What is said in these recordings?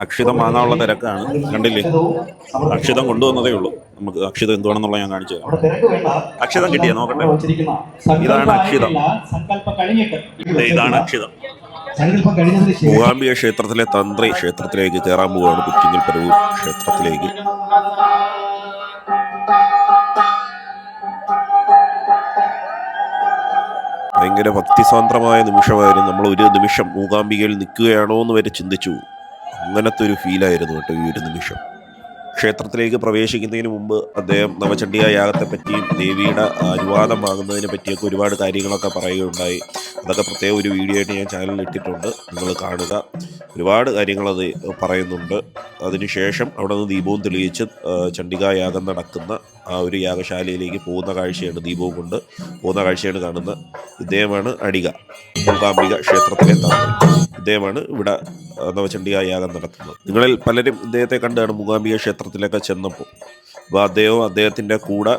അക്ഷിതം വാങ്ങാനുള്ള തിരക്കാണ്. കണ്ടില്ലേ, അക്ഷിതം കൊണ്ടുവന്നതേ ഉള്ളൂ. നമുക്ക് അക്ഷിതം എന്തുവാണെന്നുള്ള ഞാൻ കാണിച്ചു തരാം. അക്ഷിതം കിട്ടിയാ നോക്കട്ടെ. ഇതാണ് അക്ഷിതം. ഇതാണ് അക്ഷിതം. മൂകാംബിക ക്ഷേത്രത്തിലെ തന്ത്രി ക്ഷേത്രത്തിലേക്ക് കയറാൻ പോവുകയാണ്. കുറ്റിങ്ങൽ പരവൂർ ക്ഷേത്രത്തിലേക്ക്. ഭയങ്കര ഭക്തിസാന്ദ്രമായ നിമിഷമായിരുന്നു. നമ്മൾ ഒരു നിമിഷം മൂകാംബികയിൽ നിൽക്കുകയാണോ എന്ന് വരെ ചിന്തിച്ചു. അങ്ങനത്തെ ഒരു ഫീലായിരുന്നു കേട്ടോ ഈ ഒരു നിമിഷം. ക്ഷേത്രത്തിലേക്ക് പ്രവേശിക്കുന്നതിന് മുമ്പ് അദ്ദേഹം നവചണ്ഡിക യാഗത്തെപ്പറ്റിയും ദേവിയുടെ അനുവാദം വാങ്ങുന്നതിനെ പറ്റിയൊക്കെ ഒരുപാട് കാര്യങ്ങളൊക്കെ പറയുകയുണ്ടായി. അതൊക്കെ പ്രത്യേക ഒരു വീഡിയോ ആയിട്ട് ഞാൻ ചാനലിൽ ഇട്ടിട്ടുണ്ട്, നിങ്ങൾ കാണുക. ഒരുപാട് കാര്യങ്ങളത് പറയുന്നുണ്ട്. അതിനുശേഷം അവിടെ നിന്ന് ദീപവും തെളിയിച്ച് ചണ്ഡികാ യാഗം നടക്കുന്ന ആ ഒരു യാഗശാലയിലേക്ക് പോകുന്ന കാഴ്ചയാണ്, ദീപവും കൊണ്ട് പോകുന്ന കാഴ്ചയാണ് കാണുന്നത്. ഇദ്ദേഹമാണ് അടിക, മൂകാംബിക ക്ഷേത്രത്തിലെ തന്ത്രി. ഇദ്ദേഹമാണ് ഇവിടെ നവചണ്ഡിക യാഗം നടത്തുന്നത്. നിങ്ങളിൽ പലരും ഇദ്ദേഹത്തെ കണ്ടാണ് മൂകാംബിക ക്ഷേത്രത്തിലൊക്കെ ചെന്നപ്പോൾ. അപ്പോൾ അദ്ദേഹവും അദ്ദേഹത്തിൻ്റെ കൂടെ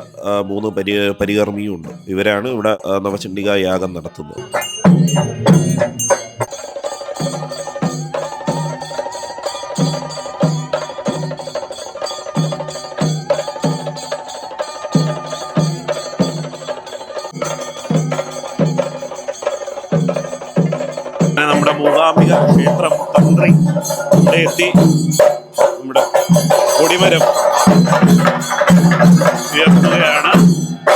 3 പരികർമ്മിയും ഉണ്ട്. ഇവരാണ് ഇവിടെ നവചണ്ഡിക യാഗം നടത്തുന്നത്. നമ്മുടെ മൂകാംബിക ക്ഷേത്രം തന്ത്രി ഇവിടെ എത്തി. നമ്മുടെ കൊടിമരം ഉയർത്തുകയാണ്.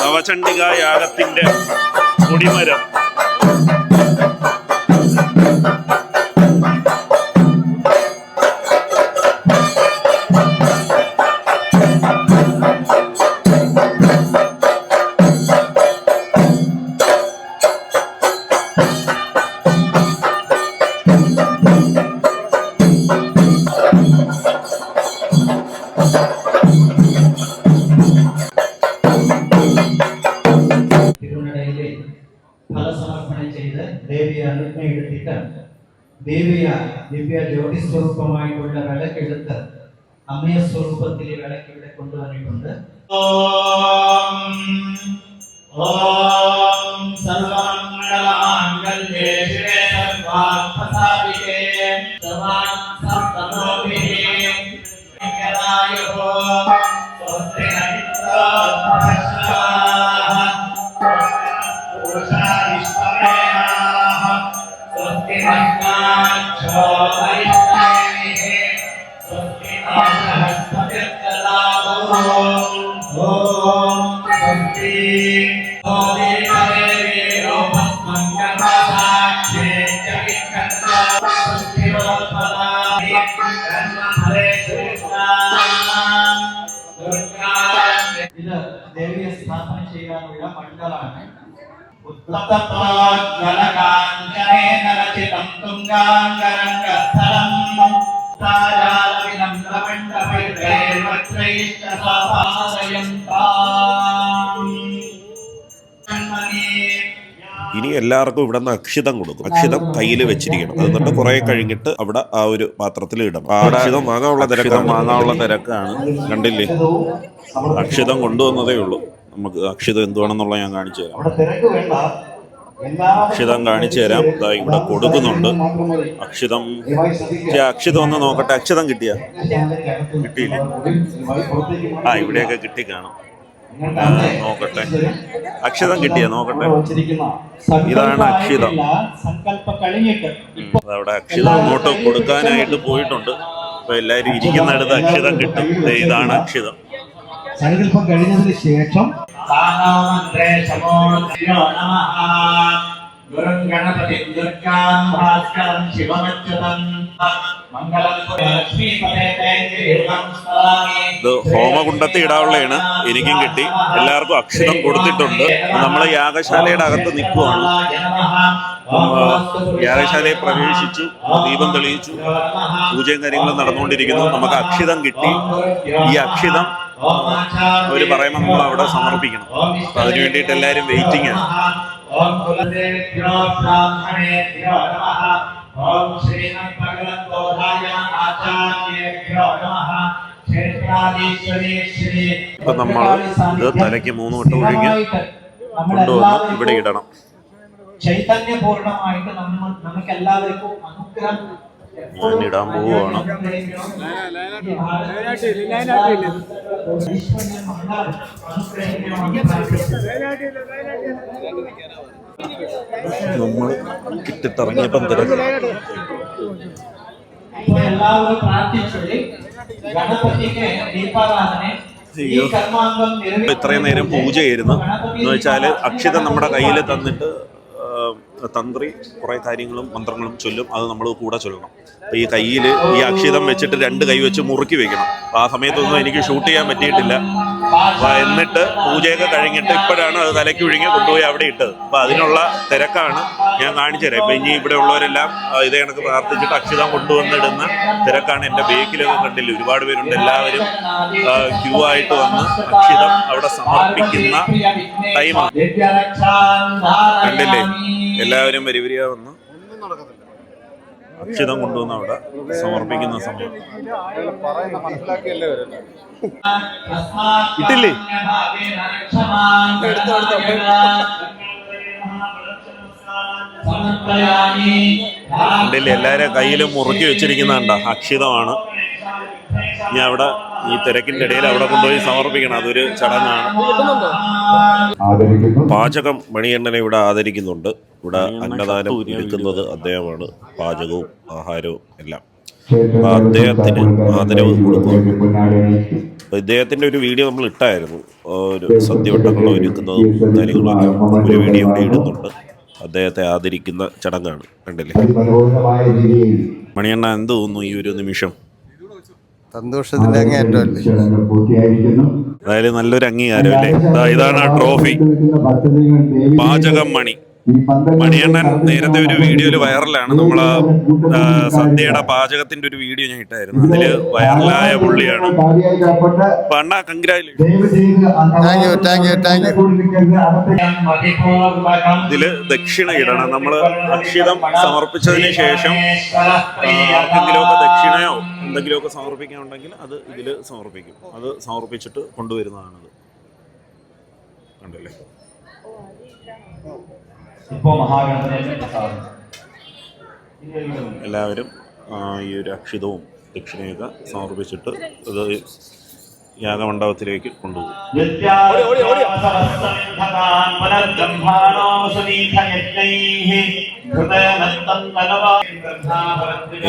നവചണ്ഡിക യാഗത്തിന്റെ കൊടിമരം. ഫലസമർപ്പണം ചെയ്ത് ദേവിയെ അനുജ്ഞയെടുത്തിട്ട് ദേവിയ ദിവ്യ ജ്യോതി സ്വരൂപമായിട്ടുള്ള വിളക്കെടുത്ത് അമയ സ്വരൂപത്തിലെ വിളക്ക് ഇവിടെ കൊണ്ടുവന്നിട്ടുണ്ട്. ഇത് ദേവിയെ സ്ഥാപന ചെയ്യാനുള്ള മണ്ഡലമാണ്. ഇനി എല്ലാവർക്കും ഇവിടെ നിന്ന് അക്ഷിതം കൊടുക്കും. അക്ഷിതം കയ്യിൽ വെച്ചിരിക്കണം. എന്നിട്ട് കുറെ കഴിഞ്ഞിട്ട് അവിടെ ആ ഒരു പാത്രത്തിൽ ഇടണം. അക്ഷിതം വാങ്ങാനുള്ള തിരക്കാണ്. കണ്ടില്ലേ, അക്ഷിതം കൊണ്ടുവന്നതേ ഉള്ളൂ. നമുക്ക് അക്ഷിതം എന്തുവാണെന്നുള്ള ഞാൻ കാണിച്ചു തരാം. അക്ഷിതം കാണിച്ചു തരാം. ഇതാ ഇവിടെ കൊടുക്കുന്നുണ്ട് അക്ഷിതം. അക്ഷിതം ഒന്ന് നോക്കട്ടെ. അക്ഷിതം കിട്ടിയില്ലേ? ഇവിടെയൊക്കെ കിട്ടിക്കാണും. നോക്കട്ടെ, അക്ഷിതം കിട്ടിയാ നോക്കട്ടെ. ഇതാണ് അക്ഷിതം. അവിടെ അക്ഷിതം അങ്ങോട്ട് കൊടുക്കാനായിട്ട് പോയിട്ടുണ്ട്. അപ്പൊ എല്ലാരും ഇരിക്കുന്നിടത്ത് അക്ഷിതം കിട്ടും. ഇതാണ് അക്ഷിതം. സങ്കല്പം കഴിഞ്ഞതിന് ശേഷം ഇത് ഹോമകുണ്ടത്തിൽ ഇടാനുള്ളതാണ്. എനിക്കും കിട്ടി. എല്ലാവർക്കും അക്ഷിതം കൊടുത്തിട്ടുണ്ട്. നമ്മൾ യാഗശാലയുടെ അകത്ത് നിൽക്കുവാണ്. യാഗശാലയിൽ പ്രവേശിച്ചു, ദീപം തെളിയിച്ചു, പൂജയും കാര്യങ്ങളും നടന്നുകൊണ്ടിരിക്കുന്നു. നമുക്ക് അക്ഷിതം കിട്ടി. ഈ അക്ഷിതം അവർ പറയുമ്പോൾ നമ്മൾ അവിടെ സമർപ്പിക്കണം. അപ്പൊ അതിനു വേണ്ടിയിട്ട് എല്ലാവരും വെയിറ്റിംഗ് ആണ്. ഇപ്പൊ നമ്മൾ ഇത് തലയ്ക്ക് 3 വട്ടം ഒഴുകി കൊണ്ടുവന്ന് ഇവിടെ ഇടണം. ചൈതന്യപൂർണമായിട്ട് നമുക്ക് എല്ലാവർക്കും അനുഗ്രഹം ഞാനിടാൻ പോവുകയാണ്. നമ്മൾ കിട്ടിത്തിറങ്ങിയപ്പം തിരക്ക്. ഇപ്പോൾ എല്ലാവരും പ്രാർത്ഥിച്ചു ഗണപതിക്ക് ദീപാരാധന ഈ കർമാംഗം ഇത്രയും നേരം പൂജയായിരുന്നു എന്ന് വെച്ചാൽ അക്ഷത നമ്മുടെ കയ്യിൽ തന്നിട്ട് തന്ത്രി കുറേ കാര്യങ്ങളും മന്ത്രങ്ങളും ചൊല്ലും. അത് നമ്മൾ കൂടെ ചൊല്ലണം. അപ്പോൾ ഈ കയ്യിൽ ഈ അക്ഷതം വെച്ചിട്ട് 2 കൈ വെച്ച് മുറുക്കി വെക്കണം. അപ്പോൾ ആ സമയത്തൊന്നും എനിക്ക് ഷൂട്ട് ചെയ്യാൻ പറ്റിയിട്ടില്ല. അപ്പോൾ എന്നിട്ട് പൂജയൊക്കെ കഴിഞ്ഞിട്ട് ഇപ്പോഴാണ് അത് തലയ്ക്ക് ഒഴുങ്ങി കൊണ്ടുപോയി അവിടെ ഇട്ടത്. അപ്പോൾ അതിനുള്ള തിരക്കാണ് ഞാൻ കാണിച്ചു തരാം. ഇപ്പോൾ ഇനി ഇവിടെ ഉള്ളവരെല്ലാം ഇതേ കണക്ക് പ്രാർത്ഥിച്ചിട്ട് അക്ഷതം കൊണ്ടുവന്നിടുന്ന തിരക്കാണ്. എൻ്റെ ബേക്കിലൊക്കെ കണ്ടില്ല, ഒരുപാട് പേരുണ്ട്. എല്ലാവരും ക്യൂ ആയിട്ട് വന്ന് അക്ഷതം അവിടെ സമർപ്പിക്കുന്ന ടൈമാണ്. കണ്ടില്ലേ, എല്ലാവരും വരിവരിക വന്ന് അക്ഷതം കൊണ്ടുവന്ന് അവിടെ സമർപ്പിക്കുന്ന സമയം. ഇട്ടില്ലേ? കണ്ടില്ലേ, എല്ലാവരും കയ്യിലും മുറുക്കി വെച്ചിരിക്കുന്നുണ്ട അക്ഷതമാണ്. ഇനി അവിടെ ഈ തിരക്കിന്റെ ഇടയിൽ അവിടെ കൊണ്ടുപോയി സമർപ്പിക്കണം. അതൊരു ചടങ്ങാണ്. പാചകം മണിയണ്ണനെ ഇവിടെ ആദരിക്കുന്നുണ്ട്. ഇവിടെ അന്നദാനം എടുക്കുന്നത് അദ്ദേഹമാണ്. പാചകവും ആഹാരവും എല്ലാം. അപ്പൊ അദ്ദേഹത്തിന് ആദരവ് കൊടുക്കുക. അപ്പൊ ഇദ്ദേഹത്തിന്റെ ഒരു വീഡിയോ നമ്മൾ ഇട്ടായിരുന്നു. ഒരു സദ്യവട്ടങ്ങൾ ഒരുക്കുന്നതും കാര്യങ്ങളൊക്കെ ഒരു വീഡിയോ ഇവിടെ ഇടുന്നുണ്ട്. അദ്ദേഹത്തെ ആദരിക്കുന്ന ചടങ്ങാണ്. കണ്ടില്ലേ? മണിയണ്ണ എന്ത് തോന്നുന്നു ഈ ഒരു നിമിഷം? സന്തോഷത്തിന്റെ അങ്ങേയറ്റമല്ലേ? അതായത് നല്ലൊരു അംഗീകാരം അല്ലേ? ഇതാണ് ആ ട്രോഫി. പാചകം മണി. മണിയണ്ണൻ നേരത്തെ ഒരു വീഡിയോയിൽ വൈറലാണ്. നമ്മൾ സദ്യയുടെ പാചകത്തിന്റെ ഒരു വീഡിയോ ഞാൻ ഇട്ടായിരുന്നു. അതില് വൈറലായ പുള്ളിയാണ്. അണ്ണാ കൺഗ്രാജുലേഷൻ. ഇതില് ദക്ഷിണ ഇടണം. നമ്മള് അക്ഷതം സമർപ്പിച്ചതിന് ശേഷം ആർക്കെങ്കിലുമൊക്കെ ദക്ഷിണയോ എന്തെങ്കിലുമൊക്കെ സമർപ്പിക്കാനുണ്ടെങ്കിൽ അത് ഇതില് സമർപ്പിക്കും. അത് സമർപ്പിച്ചിട്ട് കൊണ്ടുവരുന്നതാണത്. കണ്ടല്ലേ? എല്ലാവരും ഈ ഒരു അക്ഷതവും ദക്ഷിണയൊക്കെ സമർപ്പിച്ചിട്ട് ഇത് യാഗമണ്ഡപത്തിലേക്ക് കൊണ്ടുപോകും.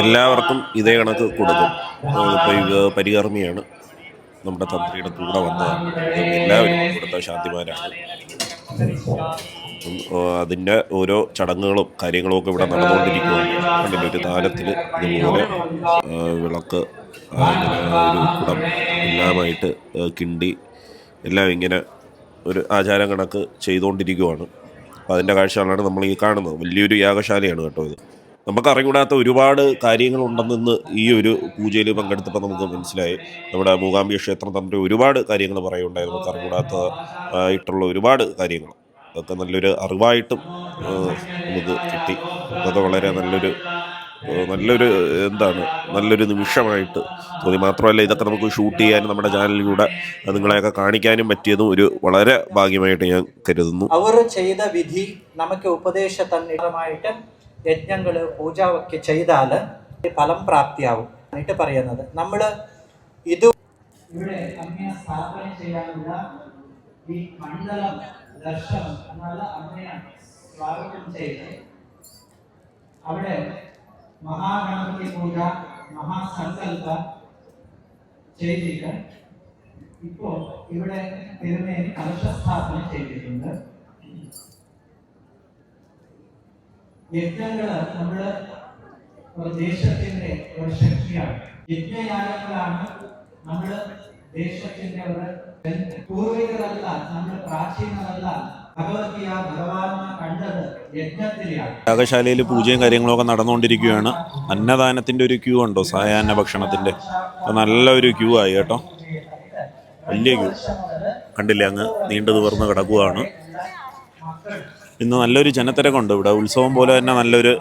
എല്ലാവർക്കും ഇതേ കണക്ക് കൊടുക്കും. ഇപ്പോൾ പരികർമ്മിയാണ് നമ്മുടെ തന്ത്രിയുടെ കൂടെ വന്നതാണ്. എല്ലാവരും ഇവിടുത്തെ ശാന്തിമാരാണ്. അതിൻ്റെ ഓരോ ചടങ്ങുകളും കാര്യങ്ങളും ഒക്കെ ഇവിടെ നടന്നുകൊണ്ടിരിക്കുകയാണ്. കണ്ടില്ല, ഒരു താലത്തിൽ ഇതുപോലെ വിളക്ക്, ഇങ്ങനെ ഒരു കുടം എല്ലാമായിട്ട് കിണ്ടി എല്ലാം ഇങ്ങനെ ഒരു ആചാരം കണക്ക് ചെയ്തുകൊണ്ടിരിക്കുകയാണ്. അപ്പോൾ അതിൻ്റെ കാഴ്ചകളാണ് നമ്മൾ ഈ കാണുന്നത്. വലിയൊരു യാഗശാലയാണ് കേട്ടോ ഇത്. നമുക്കറിഞ്ഞൂടാത്ത ഒരുപാട് കാര്യങ്ങളുണ്ടെന്ന് ഈ ഒരു പൂജയിൽ പങ്കെടുത്തപ്പോൾ നമുക്ക് മനസ്സിലായി. നമ്മുടെ മൂകാംബിക ക്ഷേത്രം തന്ത്രി ഒരുപാട് കാര്യങ്ങൾ പറയുണ്ടായി. നമുക്ക് അറിഞ്ഞൂടാത്ത ആയിട്ടുള്ള ഒരുപാട് കാര്യങ്ങൾ അതൊക്കെ നല്ലൊരു അറിവായിട്ടും നമുക്ക് കിട്ടി. അതൊക്കെ വളരെ നല്ലൊരു നല്ലൊരു നിമിഷമായിട്ട് തോന്നി. മാത്രമല്ല ഇതൊക്കെ നമുക്ക് ഷൂട്ട് ചെയ്യാനും നമ്മുടെ ചാനലിലൂടെ നിങ്ങളെയൊക്കെ കാണിക്കാനും പറ്റിയതും ഒരു വളരെ ഭാഗ്യമായിട്ട് ഞാൻ കരുതുന്നു. അവർ ചെയ്ത വിധി നമുക്ക് ഉപദേശമായിട്ട് യജ്ഞങ്ങള് പൂജ ഒക്കെ ചെയ്താൽ ഫലം പ്രാപ്തിയാവും എന്നിട്ട് പറയുന്നത്. നമ്മൾ ഇത് ഇവിടെ അമ്മയെ സ്ഥാപന ചെയ്യാനുള്ള ഈ മണ്ഡലം ദർശനം എന്നാൽ അമ്മയെ സ്വാഗതം ചെയ്ത് അവിടെ മഹാഗണപതി പൂജ മഹാസങ്കല്പ ചെയ്തിട്ട് ഇപ്പോൾ ഇവിടെ തിരുമേനി കലശസ്ഥാപന ചെയ്തിട്ടുണ്ട്. യജ്ഞങ്ങള് നമ്മുടെ ഒരു ദേശത്തിന്റെ ഒരു ശക്തിയാണ്. യജ്ഞയാഗങ്ങളാണ് നമ്മുടെ ദേശത്തിന്റെ ഒരു പൂർവികരല്ല, നമ്മുടെ പ്രാചീനരല്ല. ഭഗവത്ഗീത ഭഗവാനെ കണ്ടത് യജ്ഞത്തിലാണ്. യാഗശാലയിൽ പൂജയും കാര്യങ്ങളൊക്കെ നടന്നുകൊണ്ടിരിക്കുകയാണ്. അന്നദാനത്തിൻ്റെ ഒരു ക്യൂ ഉണ്ടോ? സായാഹ്ന ഭക്ഷണത്തിൻ്റെ നല്ലൊരു ക്യൂ ആയി കേട്ടോ. വലിയ ക്യൂ കണ്ടില്ലേ, അങ്ങ് നീണ്ടു നിവർന്ന് കിടക്കുകയാണ്. ഇന്ന് നല്ലൊരു ജനത്തിരക്കുണ്ട് ഇവിടെ. ഉത്സവം പോലെ തന്നെ നല്ലൊരു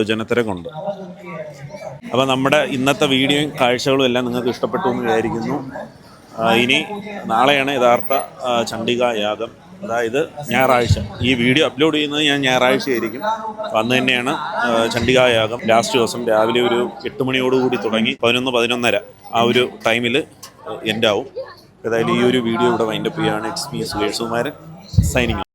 ജനത്തിരക്കുണ്ട്. അപ്പോൾ നമ്മുടെ ഇന്നത്തെ വീഡിയോയും കാഴ്ചകളും എല്ലാം നിങ്ങൾക്ക് ഇഷ്ടപ്പെട്ടു എന്ന് വിചാരിക്കുന്നു. ഇനി നാളെയാണ് യഥാർത്ഥ ചണ്ഡികാ യാഗം. അതായത് ഞായറാഴ്ച. ഈ വീഡിയോ അപ്ലോഡ് ചെയ്യുന്നത് ഞാൻ ഞായറാഴ്ച ആയിരിക്കും. അന്ന് തന്നെയാണ് ചണ്ഡികായാഗം. ലാസ്റ്റ് ദിവസം രാവിലെ ഒരു 8 മണിയോടുകൂടി തുടങ്ങി 11-11:30 ആ ഒരു ടൈമിൽ എൻഡ് ആവും. ഏതായാലും ഈ ഒരു വീഡിയോ ഇവിടെ വൈൻഡപ്പ് ചെയ്യുകയാണ്. It's me Sukesh Sukumaran signing.